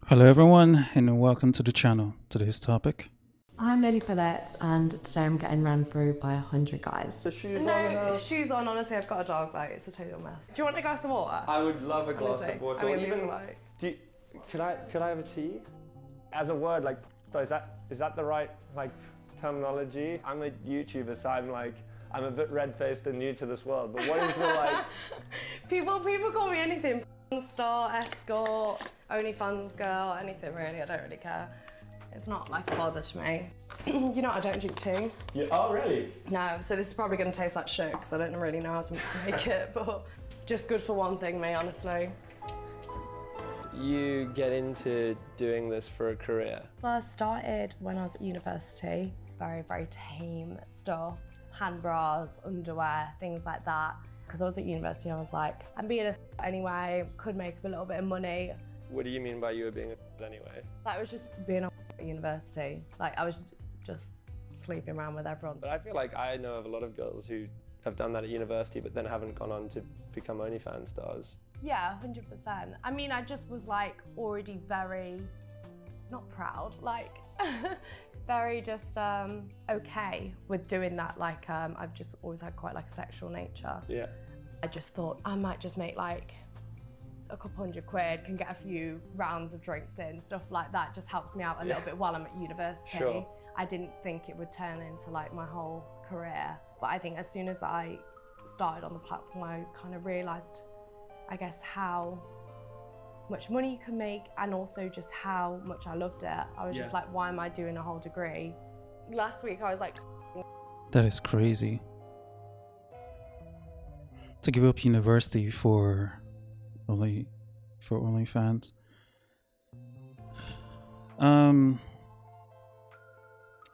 Hello everyone and welcome to the channel. Today's topic. I'm Liliy Phillips and today I'm getting ran through by 100 guys. The shoes on No now? shoes on, honestly, I've got a dog, like, it's a total mess. Do you want a glass of water? I would love a glass Honestly, of water. I mean, Or these even, are like... could I have a tea? As a word, like, so is that the right terminology? I'm a YouTuber, so I'm a bit red-faced and new to this world. But what is the People call me anything. Star, escort, OnlyFans girl, anything really, I don't really care. It's not like a bother to me. You know, I don't drink tea. Yeah. Oh, really? No, so this is probably going to taste like shit because I don't really know how to make it, but just good for one thing, me, honestly. You get into doing this for a career? Well, I started when I was at university. Very, very tame stuff. Hand bras, underwear, things like that. Because I was at university, I was like, I'm being a anyway, could make a little bit of money. What do you mean by you were being a anyway? Like, I was just being at university. Like, I was just sleeping around with everyone. But I feel like I know of a lot of girls who have done that at university, but then haven't gone on to become OnlyFans stars. Yeah, 100%. I mean, I just was like already very, not proud, like very just okay with doing that. Like, I've just always had quite like a sexual nature. Yeah. I just thought I might just make like a couple £100, can get a few rounds of drinks in, stuff like that. Just helps me out a little bit while I'm at university. Sure. I didn't think it would turn into like my whole career. But I think as soon as I started on the platform, I kind of realised, I guess, how much money you can make and also just how much I loved it. I was just like, why am I doing a whole degree? Last week I was like, That is crazy. To give up university for OnlyFans. I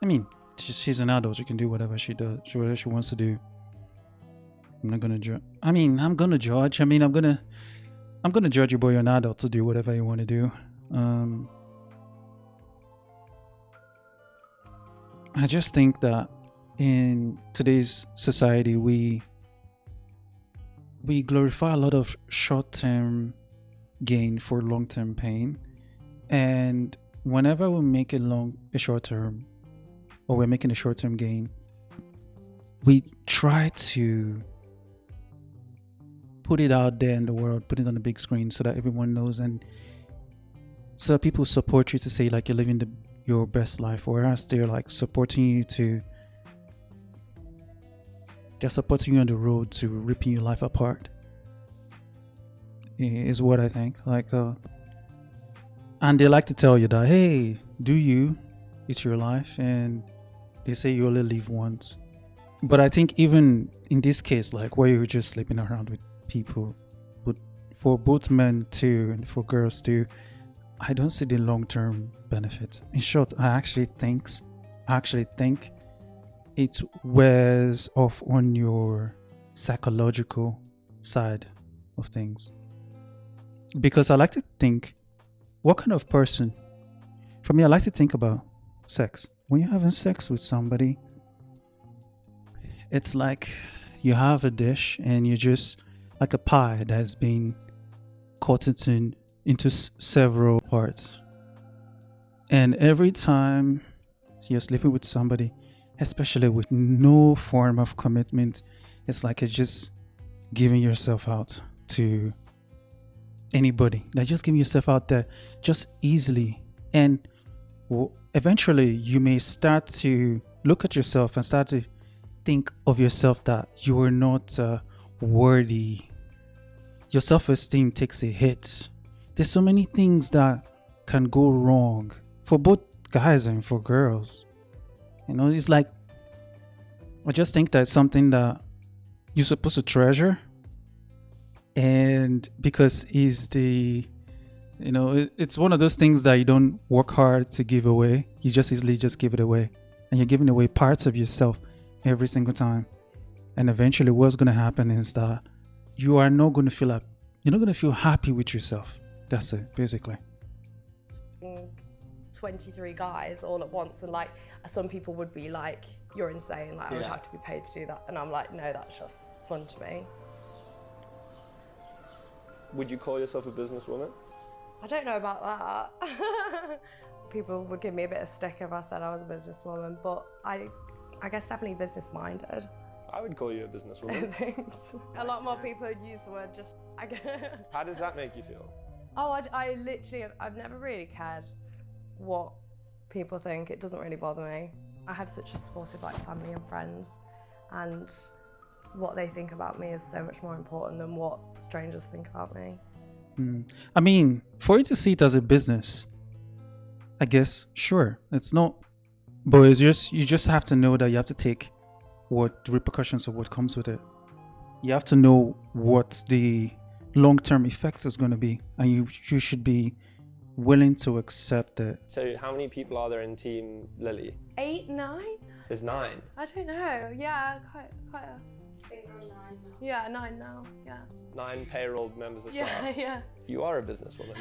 mean, she's an adult. She can do whatever she does, whatever she wants to do. I'm not gonna judge. I'm gonna judge. I'm gonna judge you, but you're an adult to do whatever you want to do. I just think that in today's society, we glorify a lot of short-term gain for long-term pain, and whenever we make a short-term, or we're making a short-term gain, we try to put it out there in the world, put it on the big screen so that everyone knows, and so that people support you to say like you're living your best life, whereas they're like they're supporting you on the road to ripping your life apart, is what I think. And they like to tell you that, hey, do you, it's your life, and they say you only live once. But I think even in this case, like where you're just sleeping around with people, but for both men too and for girls too, I don't see the long-term benefits. In short, I actually think it wears off on your psychological side of things. Because I like to think, what kind of person, for me, I like to think about sex. When you're having sex with somebody, it's like you have a dish and you're just like a pie that has been cut into several parts. And every time you're sleeping with somebody, especially with no form of commitment, it's like you're just giving yourself out to anybody. Like just giving yourself out there just easily. And eventually you may start to look at yourself and start to think of yourself that you are not worthy. Your self-esteem takes a hit. There's so many things that can go wrong for both guys and for girls. You know, it's like, I just think that's something that you're supposed to treasure. And because it's one of those things that you don't work hard to give away. You just easily just give it away. And you're giving away parts of yourself every single time. And eventually what's going to happen is that you're not going to feel happy with yourself. That's it, basically. 23 guys all at once, and like some people would be like, you're insane, like I would have to be paid to do that, and I'm like, no, that's just fun to me. Would you call yourself a businesswoman? I don't know about that. People would give me a bit of stick if I said I was a businesswoman, but I guess definitely business-minded. I would call you a businesswoman. Thanks. A lot more people would use the word just, How does that make you feel? Oh, I literally, I've never really cared what people think. It doesn't really bother me. I have such a supportive family and friends, and what they think about me is so much more important than what strangers think about me. I mean, for you to see it as a business, I guess, sure, it's not, but it's just, you just have to know that you have to take what the repercussions of what comes with it. You have to know what the long-term effects is going to be, and you should be willing to accept it. So how many people are there in Team Lily? 8, 9? There's 9. I don't know. Yeah, quite a. I think I'm 9 now. Yeah, 9 now. Yeah. 9 payrolled members of staff. Yeah. You are a businesswoman.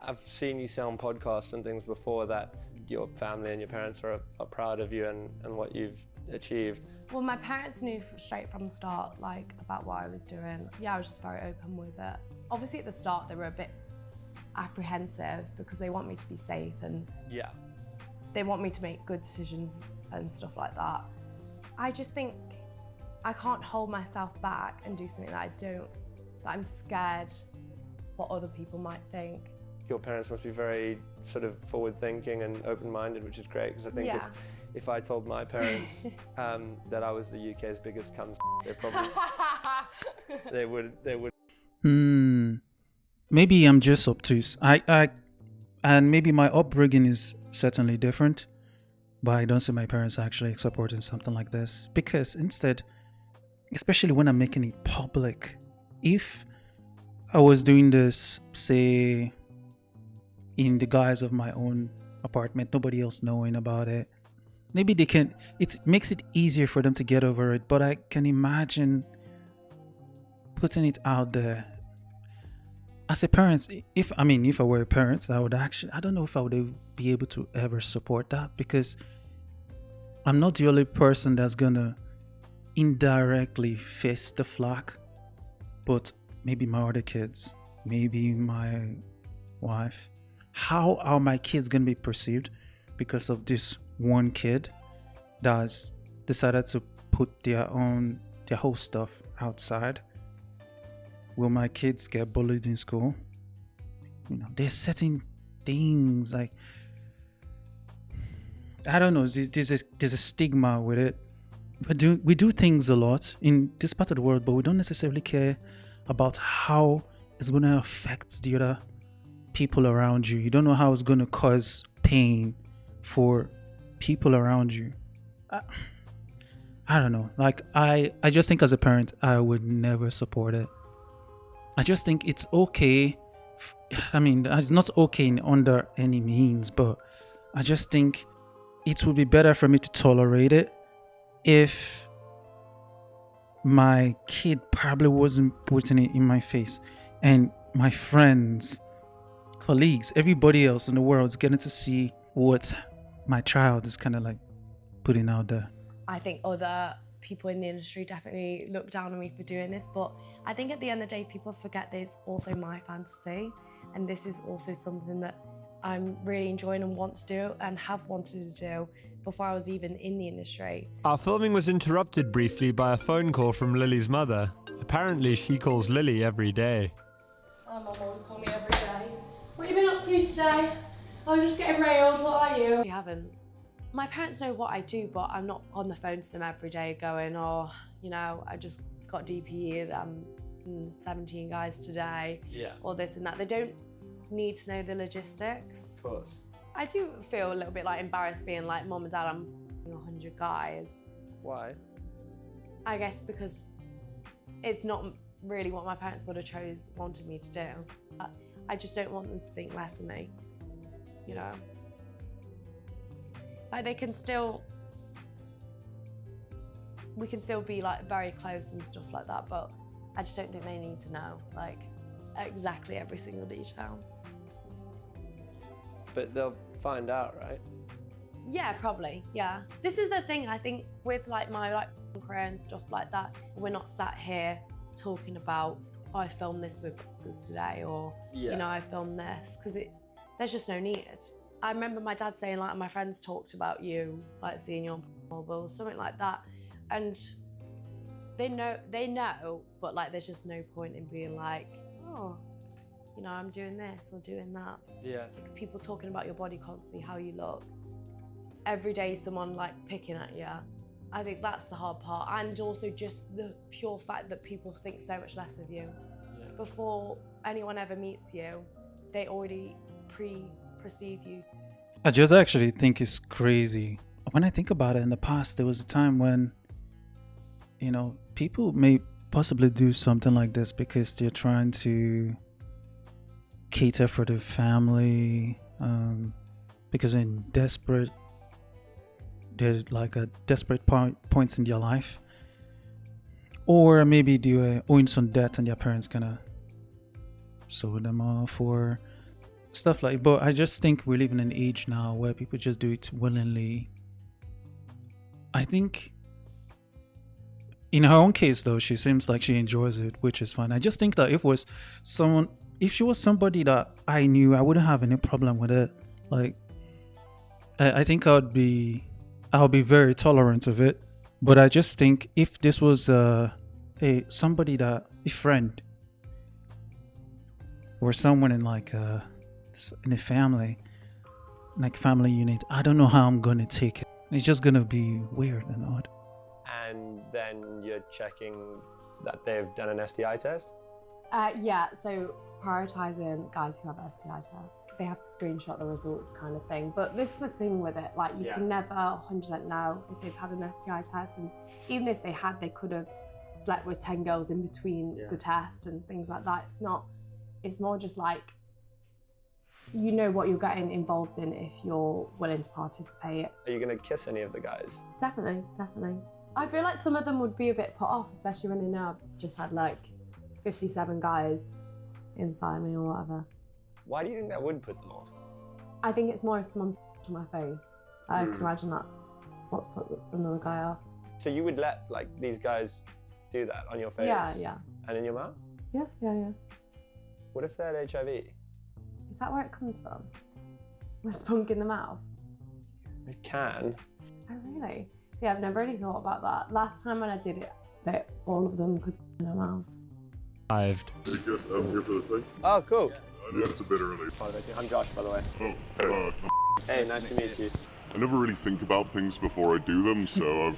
I've seen you say on podcasts and things before that your family and your parents are proud of you and what you've achieved. Well, my parents knew straight from the start, like, about what I was doing. Yeah, I was just very open with it. Obviously, at the start, they were a bit apprehensive because they want me to be safe and Yeah. they want me to make good decisions and stuff like that. I just think I can't hold myself back and do something that I don't, that I'm scared what other people might think. Your parents must be very sort of forward-thinking and open-minded, which is great, because I think Yeah. if I told my parents that I was the UK's biggest cunt, they probably they would. Maybe I'm just obtuse. And maybe my upbringing is certainly different, but I don't see my parents actually supporting something like this, because instead, especially when I'm making it public, if I was doing this, say, in the guise of my own apartment, nobody else knowing about it, maybe they can, it makes it easier for them to get over it. But I can imagine putting it out there as a parent. If I were a parent, I would actually, I don't know if I would be able to ever support that, because I'm not the only person that's gonna indirectly face the flack, but maybe my other kids, maybe my wife. How are my kids gonna be perceived because of this one kid that's decided to put their whole stuff outside? Will my kids get bullied in school? You know, there's certain things like, I don't know, there's a stigma with it. We do things a lot in this part of the world, but we don't necessarily care about how it's going to affect the other people around you. You don't know how it's going to cause pain for people around you. I don't know. Like, I just think as a parent, I would never support it. I just think it's okay. I mean, it's not okay under any means, but I just think it would be better for me to tolerate it if my kid probably wasn't putting it in my face, and my friends, colleagues, everybody else in the world is getting to see what my child is kind of like putting out there. I think other people in the industry definitely look down on me for doing this, but I think at the end of the day, people forget that it's also my fantasy, and this is also something that I'm really enjoying and want to do and have wanted to do before I was even in the industry. Our filming was interrupted briefly by a phone call from Lily's mother. Apparently, she calls Lily every day. My mum always calls me every day. What have you been up to today? I'm just getting railed, what are you? I haven't. My parents know what I do, but I'm not on the phone to them every day going, oh, you know, I just got DPE'd, 17 guys today, or this and that. They don't need to know the logistics. Of course. I do feel a little bit like embarrassed being like, Mom and Dad, I'm 100 guys. Why? I guess because it's not really what my parents would have wanted me to do. But I just don't want them to think less of me, you know? Like we can still be like very close and stuff like that, but I just don't think they need to know like exactly every single detail. But they'll find out, right? Yeah, probably, yeah. This is the thing, I think, with like my career and stuff like that, we're not sat here talking about oh, I filmed this with brothers today, or you know, I filmed this, because there's just no need. I remember my dad saying, like, my friends talked about you, like seeing you on mobile, something like that, and they know, but like there's just no point in being like, oh, you know, I'm doing this or doing that. Yeah. Like, people talking about your body constantly, how you look. Every day someone like picking at you. I think that's the hard part, and also just the pure fact that people think so much less of you. Yeah. Before anyone ever meets you, they already perceive you. I just actually think it's crazy. When I think about it, in the past, there was a time when, you know, people may possibly do something like this because they're trying to cater for their family, because they're like at desperate points in their life, or maybe they owing some debt and their parents gonna sold them off or stuff like. But I just think we live in an age now where people just do it willingly. I think in her own case, though, she seems like she enjoys it, which is fine. I just think that if she was somebody that I knew, I wouldn't have any problem with it. Like, I think I'll be very tolerant of it. But I just think if this was a friend or someone in in a family, like family unit, I don't know how I'm gonna take it. It's just gonna be weird and odd. And then you're checking that they've done an STI test? Yeah, so prioritising guys who have STI tests. They have to screenshot the results kind of thing. But this is the thing with it, like you can never 100% know if they've had an STI test, and even if they had, they could have slept with 10 girls in between the test and things like that. It's more just like, you know what you're getting involved in if you're willing to participate. Are you gonna kiss any of the guys? Definitely. I feel like some of them would be a bit put off, especially when they know I've just had like 57 guys inside me or whatever. Why do you think that would put them off? I think it's more if someone's to my face. I can imagine that's what's put another guy off. So you would let like these guys do that on your face? Yeah. And in your mouth? Yeah. What if they had HIV? Is that where it comes from? The spunk in the mouth? It can. Oh, really? See, I've never really thought about that. Last time when I did it, all of them could in their mouths. Arrived. Hey, guys, I'm here for the thing. Oh, cool. Yeah, it's a bit early. I'm Josh, by the way. Oh, Hey, nice to meet you. I never really think about things before I do them, so I've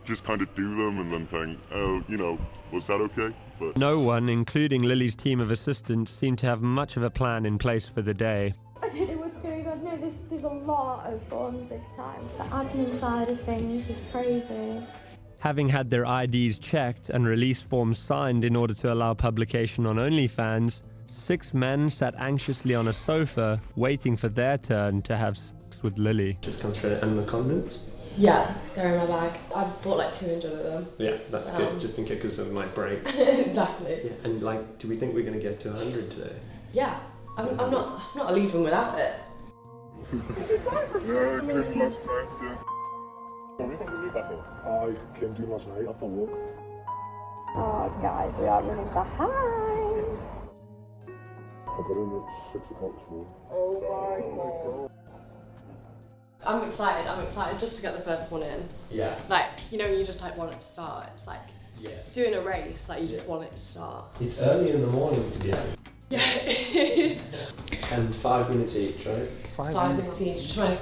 just kind of do them and then think, oh, you know, was that okay? But No one, including Lily's team of assistants, seemed to have much of a plan in place for the day. I don't know what's going on. No, there's a lot of forms this time. The admin side of things is crazy. Having had their IDs checked and release forms signed in order to allow publication on OnlyFans, 6 men sat anxiously on a sofa, waiting for their turn to have sex with Lily. Just come straight and the condoms? Yeah, they're in my bag. I bought like 200 of them. Yeah, that's good, just in case because it might break. Exactly. Yeah, and like, do we think we're going to get to 100 today? Yeah, I'm not leaving without it. yeah, I came last night, yeah. I came to last night after work. Oh, guys, we are running behind. I got in at 6 o'clock this morning. Oh my god. I'm excited just to get the first one in. Yeah. Like, you know, you just like want it to start. It's like doing a race, like you just want it to start. It's early in the morning to be honest. Yeah, it is. And 5 minutes each, right? 5 minutes each. Probably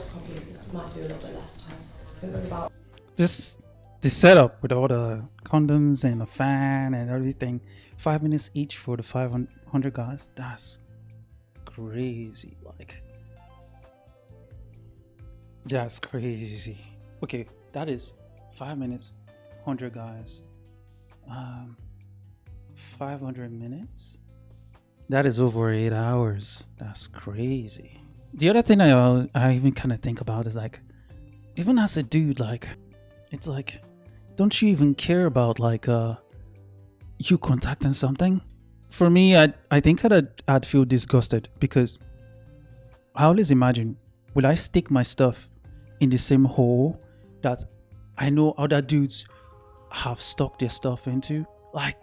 might do a little bit less time. I think there's about This setup with all the condoms and the fan and everything, 5 minutes each for the 500 guys. That's crazy. Like, that's crazy. Okay, that is 5 minutes, 100 guys. 500 minutes. That is over 8 hours. That's crazy. The other thing I even kind of think about is like, even as a dude, like, it's like, don't you even care about like you contacting something? For me, I think I'd feel disgusted because I always imagine, will I stick my stuff in the same hole that I know other dudes have stuck their stuff into? Like,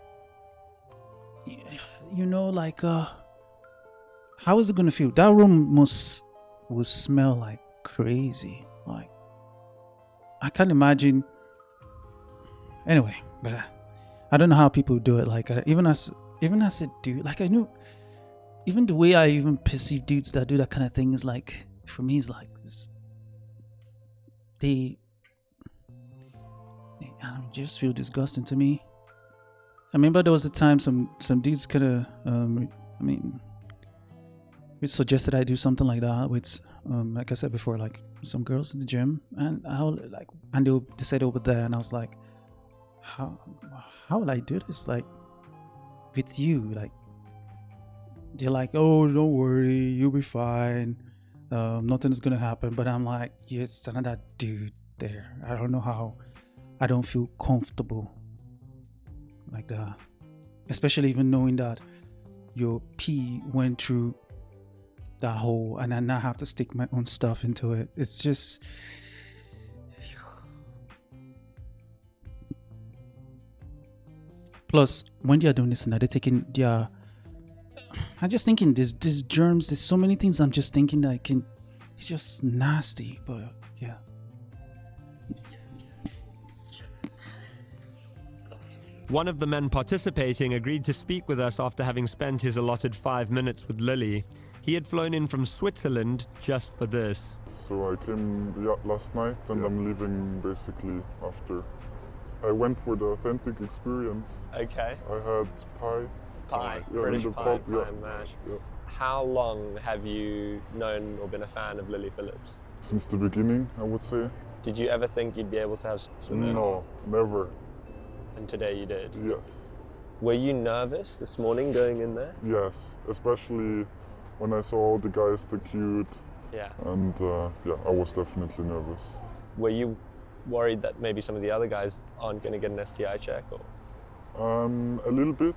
you know, like how is it gonna feel? That room will smell like crazy. Like I can't imagine. Anyway, but I don't know how people do it. Like even as a dude, like I know, even the way I even perceive dudes that do that kind of thing is like, for me, is like they I don't know, just feel disgusting to me. I remember there was a time some dudes kind of I mean, we suggested I do something like that with like I said before, like some girls in the gym, and they said over there, and I was like, how will I do this, like with you? Like they're like, oh, don't worry, you'll be fine, nothing's gonna happen. But I'm like, you're just another dude there. I don't know how I don't feel comfortable like that, especially even knowing that your pee went through that hole and I now have to stick my own stuff into it. It's just plus when they are doing this and they're taking their, I'm just thinking there's germs, there's so many things I'm just thinking that it's just nasty. But yeah. One of the men participating agreed to speak with us after having spent his allotted 5 minutes with Lily. He had flown in from Switzerland just for this. So I came last night and I'm leaving basically after. I went for the authentic experience. Okay. I had pie. Pie, Yeah, British in the pie, pub, pie yeah. and mash. Yeah. How long have you known or been a fan of Liliy Phillips? Since the beginning, I would say. Did you ever think you'd be able to have sex with her? No, never. And today you did? Yes. Were you nervous this morning going in there? Yes, especially when I saw all the guys, the cute. Yeah. And yeah, I was definitely nervous. Were you worried that maybe some of the other guys aren't going to get an STI check? Or? A little bit,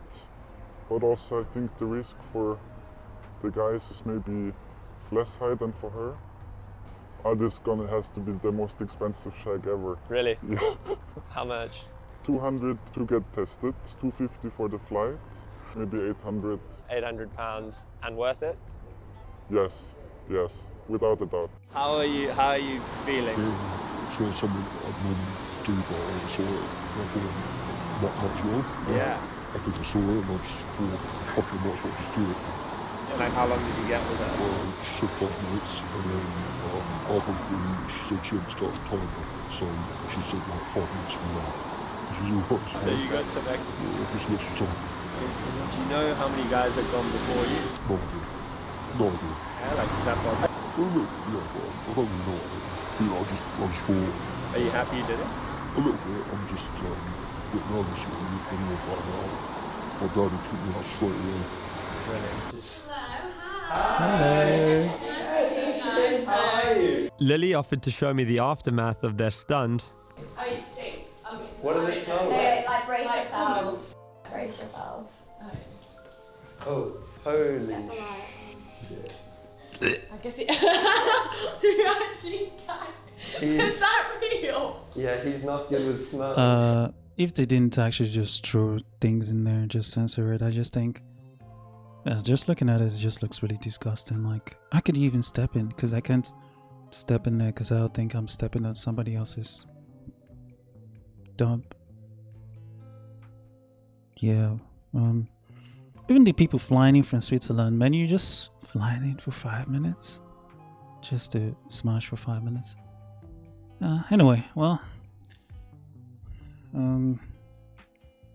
but also I think the risk for the guys is maybe less high than for her. This gonna has to be the most expensive shag ever. Really? Yeah. How much? 200 to get tested, 250 for the flight, maybe 800. 800 pounds, and worth it? Yes, yes, without a doubt. How are you feeling? It's not something I'd normally do, but I saw it. I thought, might as well. Yeah. I think I saw it and I just thought, fucking might as well just do it. Like, how long did you get with her? Well, she said 5 minutes, and then halfway through, she said she hadn't started the timer, so she said like 5 minutes from now. Which was all right. So you got some extra? Yeah, just an extra time. Do you know how many guys have gone before you? No idea. No idea. Yeah, like, is that what? Well, look, yeah, but I don't really know. You know, I just thought. Are you happy you did it? A little bit. I'm just a bit nervous really if anyone find out. My dad would kick me out straight away. Brilliant. Hello. Lily offered to show me the aftermath of their stunt. Oh, it stinks. What does it smell like? Like brace yourself. Brace yourself. Oh, holy I guess it. You actually can. Is that real? Yeah, he's not good with smell. If they didn't actually just throw things in there and just censor it, I just think, just looking at it, it just looks really disgusting. Like, I could even step in, because I can't step in there because I don't think I'm stepping on somebody else's dump. Yeah. Even the people flying in from Switzerland, man, you just flying in for 5 minutes just to smash for 5 minutes. Anyway, well,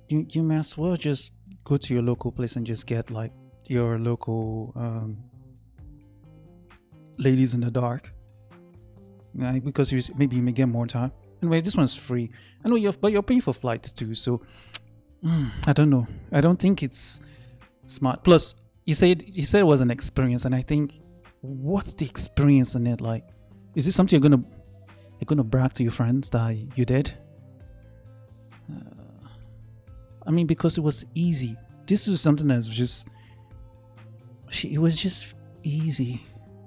you may as well just go to your local place and just get like your local ladies in the dark, because maybe you may get more time. Anyway, this one's free. I know but you're paying for flights too, so I don't know. I don't think it's smart. Plus, you said it was an experience, and I think, what's the experience in it? Like, is this something you're gonna brag to your friends that you did? I mean, because it was easy. This was something that's just, it was just easy.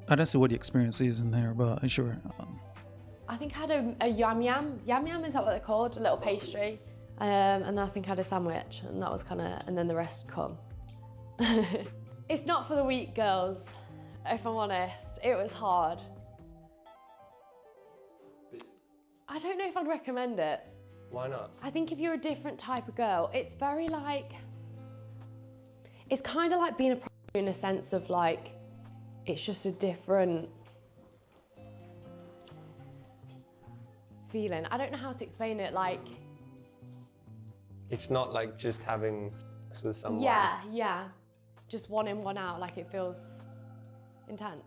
I don't see what the experience is in there, but sure. I think I had a yam yam. Yam yam, is that what they're called? A little pastry. And then I think I had a sandwich, and that was and then the rest come. It's not for the weak, girls, if I'm honest. It was hard. I don't know if I'd recommend it. Why not? I think if you're a different type of girl, it's very like, it's kind of like being a prostitute in a sense of like, it's just a different feeling. I don't know how to explain it, like. It's not like just having sex with someone. Yeah. Just one in, one out, like it feels intense.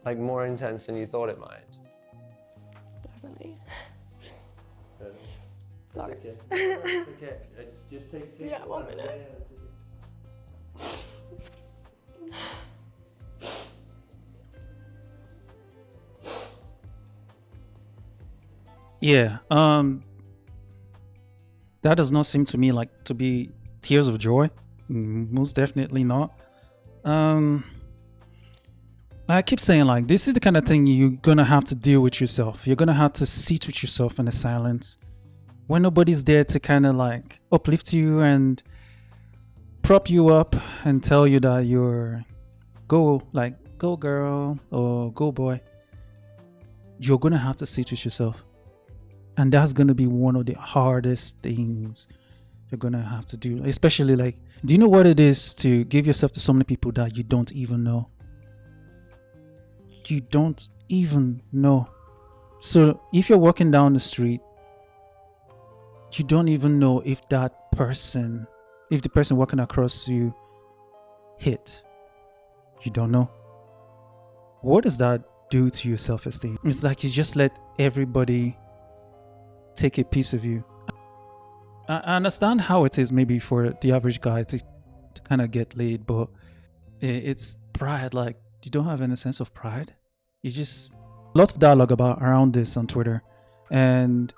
Like more intense than you thought it might. Definitely. It's Sorry. okay. It's okay. Just take Yeah, 1 minute. Yeah, that does not seem to me like to be tears of joy. Most definitely not. I keep saying like this is the kind of thing you're gonna have to deal with yourself. You're gonna have to sit with yourself in the silence when nobody's there to kind of like uplift you and prop you up and tell you that you're go girl or go boy. You're gonna have to sit with yourself. And that's going to be one of the hardest things you're going to have to do. Especially like, do you know what it is to give yourself to so many people that you don't even know? You don't even know. So if you're walking down the street, you don't even know if the person walking across you hit. You don't know. What does that do to your self-esteem? It's like you just let everybody take a piece of you. I understand how it is maybe for the average guy to kind of get laid, but it's pride. Like, you don't have any sense of pride. You just lots of dialogue around this on Twitter, and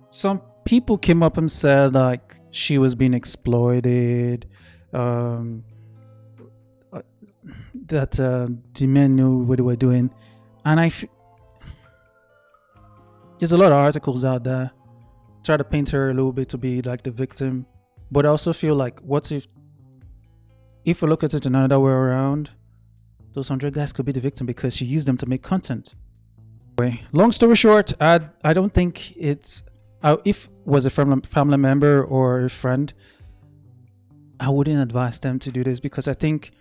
some people came up and said like she was being exploited, that the men knew what they were doing, and there's a lot of articles out there try to paint her a little bit to be like the victim, but I also feel like, what if we look at it another way around, those 100 guys could be the victim because she used them to make content. Anyway, long story short, I don't think it's if it was a family member or a friend, I wouldn't advise them to do this, because I think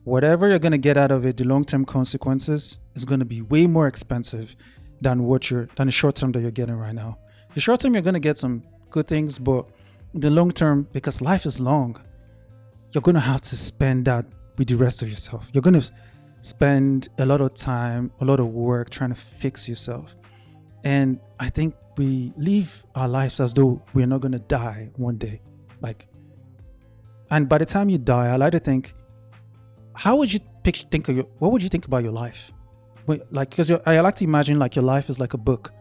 whatever you're going to get out of it, the long-term consequences is going to be way more expensive than the short term that you're getting right now. The short term, you're going to get some good things, but the long term, because life is long, you're going to have to spend that with the rest of yourself. You're going to spend a lot of time, a lot of work trying to fix yourself. And I think we live our lives as though we're not going to die one day. And by the time you die, I like to think, what would you think about your life? Because I like to imagine like your life is like a book,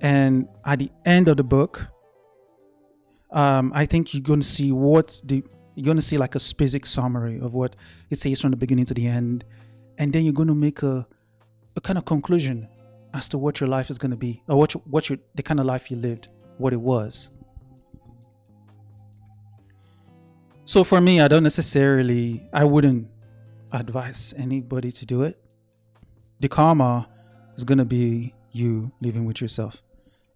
and at the end of the book, I think you're going to see like a basic summary of what it says from the beginning to the end, and then you're going to make a kind of conclusion as to what your life is going to be, or the kind of life you lived, what it was. So for me, I wouldn't advise anybody to do it. The karma is going to be you living with yourself.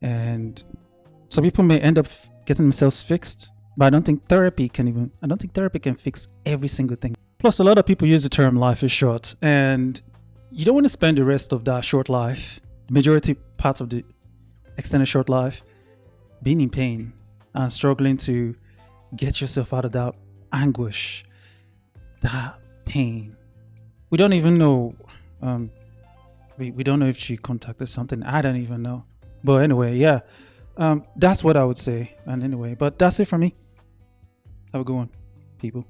And some people may end up getting themselves fixed, but I don't think therapy can fix every single thing. Plus, a lot of people use the term life is short, and you don't want to spend the rest of that short life, the majority parts of the extended short life, being in pain and struggling to get yourself out of that anguish, that pain. We don't even know. We don't know if she contacted something. I don't even know. But anyway, yeah. That's what I would say. And anyway, but that's it for me. Have a good one, people.